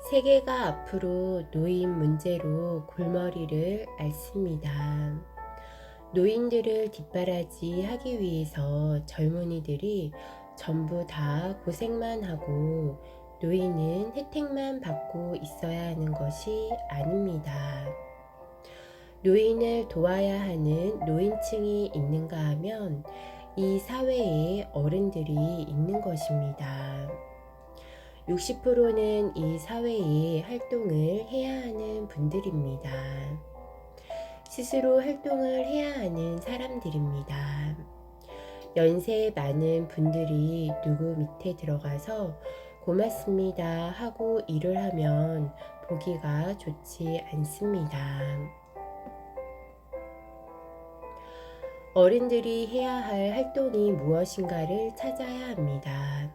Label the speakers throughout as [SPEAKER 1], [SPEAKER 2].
[SPEAKER 1] 세계가 앞으로 노인 문제로 골머리를 앓습니다. 노인들을 뒷바라지하기 위해서 젊은이들이 전부 다 고생만 하고 노인은 혜택만 받고 있어야 하는 것이 아닙니다. 노인을 도와야 하는 노인층이 있는가 하면 이 사회에 어른들이 있는 것입니다. 60%는 이 사회에 활동을 해야 하는 분들입니다. 스스로 활동을 해야 하는 사람들입니다. 연세 많은 분들이 누구 밑에 들어가서 고맙습니다 하고 일을 하면 보기가 좋지 않습니다. 어른들이 해야 할 활동이 무엇인가를 찾아야 합니다.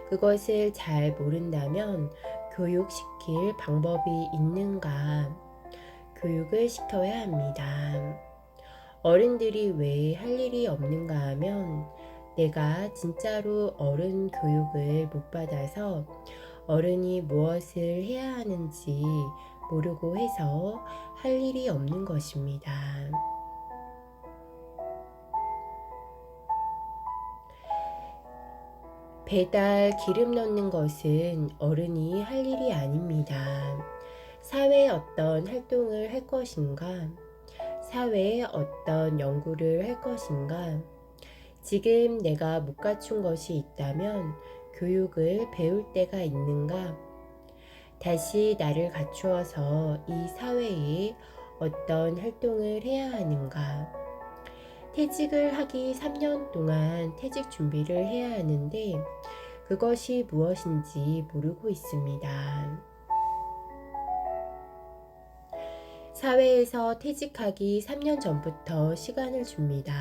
[SPEAKER 1] 그것을 잘 모른다면 교육시킬 방법이 있는가 교육을 시켜야 합니다. 어른들이 왜 할 일이 없는가 하면 내가 진짜로 어른 교육을 못 받아서 어른이 무엇을 해야 하는지 모르고 해서 할 일이 없는 것입니다. 배달 기름 넣는 것은 어른이 할 일이 아닙니다. 사회에 어떤 활동을 할 것인가? 사회에 어떤 연구를 할 것인가? 지금 내가 못 갖춘 것이 있다면 교육을 배울 때가 있는가? 다시 나를 갖추어서 이 사회에 어떤 활동을 해야 하는가? 퇴직을 하기 3년 동안 퇴직 준비를 해야 하는데 그것이 무엇인지 모르고 있습니다. 사회에서 퇴직하기 3년 전부터 시간을 줍니다.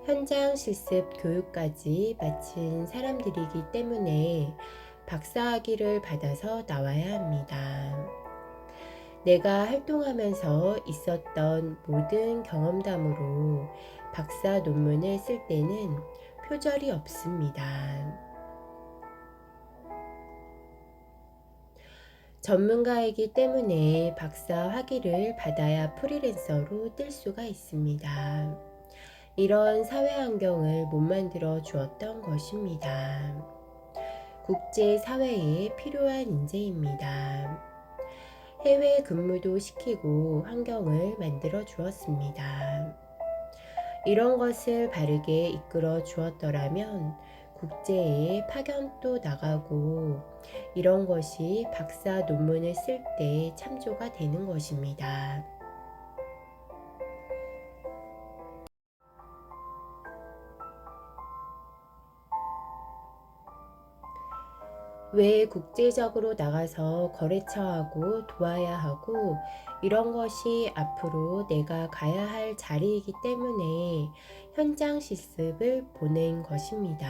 [SPEAKER 1] 현장 실습 교육까지 마친 사람들이기 때문에 박사학위를 받아서 나와야 합니다. 내가 활동하면서 있었던 모든 경험담으로 박사 논문을 쓸 때는 표절이 없습니다. 전문가이기 때문에 박사 학위를 받아야 프리랜서로 뜰 수가 있습니다. 이런 사회 환경을 못 만들어 주었던 것입니다. 국제 사회에 필요한 인재입니다. 해외 근무도 시키고 환경을 만들어 주었습니다. 이런 것을 바르게 이끌어 주었더라면 국제에 파견도 나가고 이런 것이 박사 논문을 쓸 때 참조가 되는 것입니다. 왜 국제적으로 나가서 거래처하고 도와야 하고 이런 것이 앞으로 내가 가야 할 자리이기 때문에 현장 실습을 보낸 것입니다.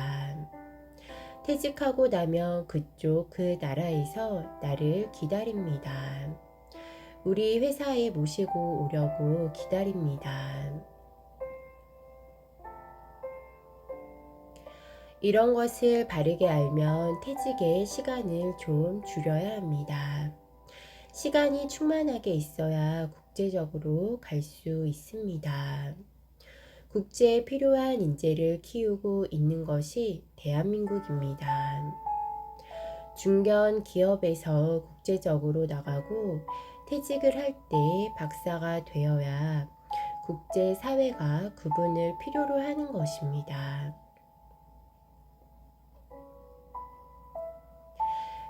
[SPEAKER 1] 퇴직하고 나면 그쪽 그 나라에서 나를 기다립니다. 우리 회사에 모시고 오려고 기다립니다. 이런 것을 바르게 알면 퇴직의 시간을 좀 줄여야 합니다. 시간이 충만하게 있어야 국제적으로 갈 수 있습니다. 국제에 필요한 인재를 키우고 있는 것이 대한민국입니다. 중견 기업에서 국제적으로 나가고 퇴직을 할 때 박사가 되어야 국제 사회가 그분을 필요로 하는 것입니다.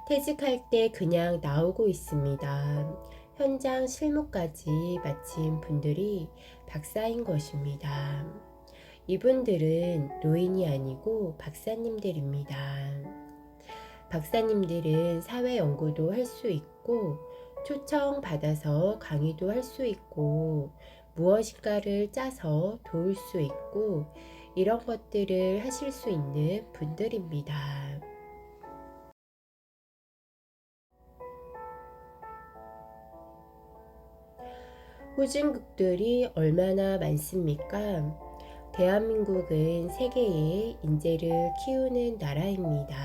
[SPEAKER 1] 퇴직할 때 그냥 나오고 있습니다. 현장 실무까지 마친 분들이 박사인 것입니다. 이분들은 노인이 아니고 박사님들입니다. 박사님들은 사회 연구도 할 수 있고 초청 받아서 강의도 할 수 있고 무엇인가를 짜서 도울 수 있고 이런 것들을 하실 수 있는 분들입니다. 후진국들이 얼마나 많습니까? 대한민국은 세계에 인재를 키우는 나라입니다.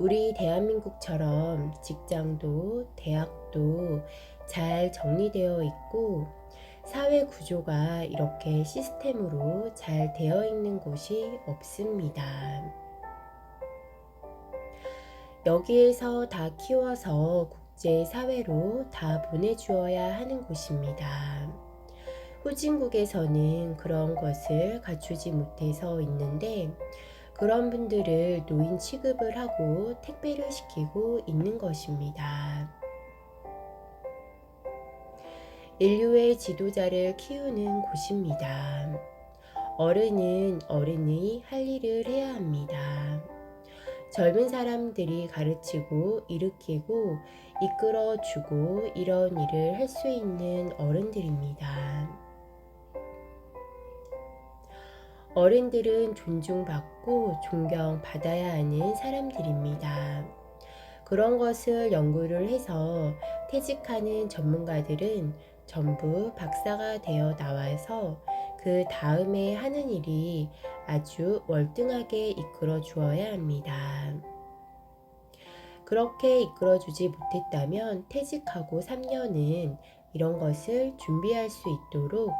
[SPEAKER 1] 우리 대한민국처럼 직장도 대학도 잘 정리되어 있고 사회 구조가 이렇게 시스템으로 잘 되어 있는 곳이 없습니다. 여기에서 다 키워서 국제사회로 다 보내주어야 하는 곳입니다. 후진국에서는 그런 것을 갖추지 못해서 있는데 그런 분들을 노인 취급을 하고 택배를 시키고 있는 것입니다. 인류의 지도자를 키우는 곳입니다. 어른은 어른의 할 일을 해야 합니다. 젊은 사람들이 가르치고 일으키고 이끌어주고 이런 일을 할 수 있는 어른들입니다. 어른들은 존중받고 존경받아야 하는 사람들입니다. 그런 것을 연구를 해서 퇴직하는 전문가들은 전부 박사가 되어 나와서 그 다음에 하는 일이 아주 월등하게 이끌어 주어야 합니다. 그렇게 이끌어 주지 못했다면 퇴직하고 3년은 이런 것을 준비할 수 있도록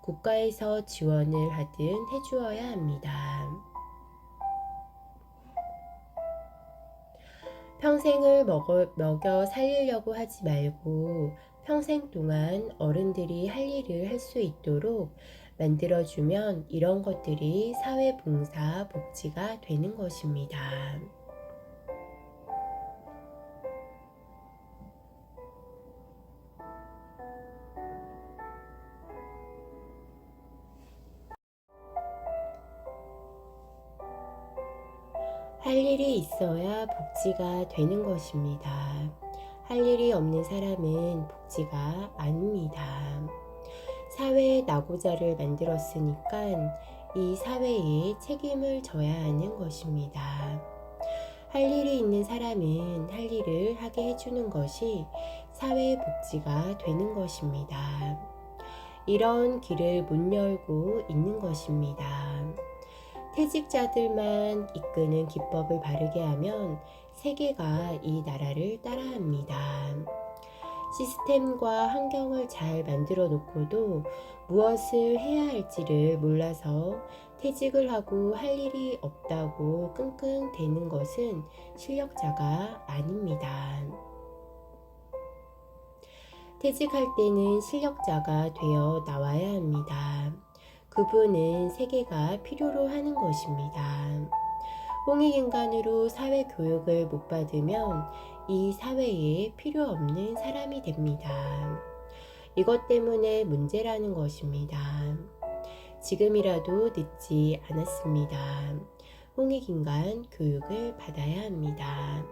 [SPEAKER 1] 국가에서 지원을 하든 해주어야 합니다. 평생을 먹여 살리려고 하지 말고 평생 동안 어른들이 할 일을 할 수 있도록 만들어주면 이런 것들이 사회봉사 복지가 되는 것입니다. 할 일이 있어야 복지가 되는 것입니다. 할 일이 없는 사람은 복지가 아닙니다. 사회의 낙오자를 만들었으니까 이 사회에 책임을 져야 하는 것입니다. 할 일이 있는 사람은 할 일을 하게 해주는 것이 사회의 복지가 되는 것입니다. 이런 길을 못 열고 있는 것입니다. 퇴직자들만 이끄는 기법을 바르게 하면 세계가 이 나라를 따라합니다. 시스템과 환경을 잘 만들어 놓고도 무엇을 해야 할지를 몰라서 퇴직을 하고 할 일이 없다고 끙끙대는 것은 실력자가 아닙니다. 퇴직할 때는 실력자가 되어 나와야 합니다. 그분은 세계가 필요로 하는 것입니다. 홍익인간으로 사회교육을 못 받으면 이 사회에 필요 없는 사람이 됩니다. 이것 때문에 문제라는 것입니다. 지금이라도 늦지 않았습니다. 홍익인간 교육을 받아야 합니다.